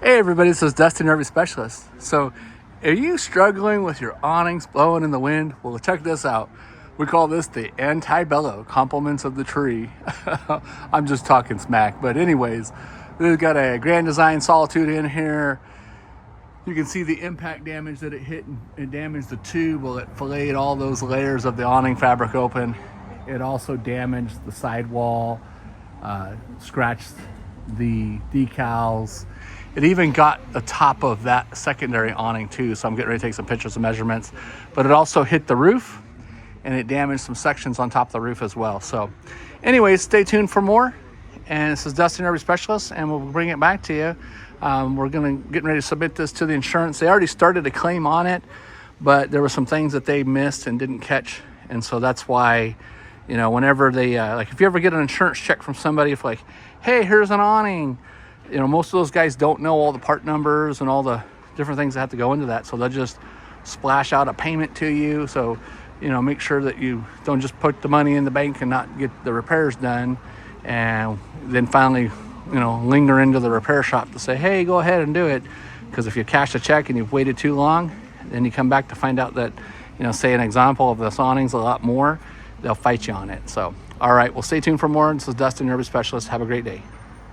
Hey everybody, this is Dustin, RV Specialist. So, are you struggling with your awnings blowing in the wind? Well, check this out. We call this the anti-bellow, compliments of the tree. I'm just talking smack, but anyways, we've got a Grand Design Solitude in here. You can see the impact damage that it hit. It damaged the tube. Well, it filleted all those layers of the awning fabric open. It also damaged the sidewall, scratched the decals. It even got the top of that secondary awning too, so I'm getting ready to take some pictures and measurements. But it also hit the roof, and it damaged some sections on top of the roof as well. So anyways, stay tuned for more. And this is Dustin, RV Specialist, and we'll bring it back to you. We're getting ready to submit this to the insurance. They already started a claim on it, but there were some things that they missed and didn't catch. And so that's why, you know, whenever they, like if you ever get an insurance check from somebody, if like, hey, here's an awning, you know, most of those guys don't know all the part numbers and all the different things that have to go into that. So they'll just splash out a payment to you. So, you know, make sure that you don't just put the money in the bank and not get the repairs done. And then finally, you know, linger into the repair shop to say, hey, go ahead and do it. Because if you cash a check and you've waited too long, then you come back to find out that, you know, say an example of this awning's a lot more, they'll fight you on it. So, all right, well, stay tuned for more. This is Dustin, RV Specialist. Have a great day.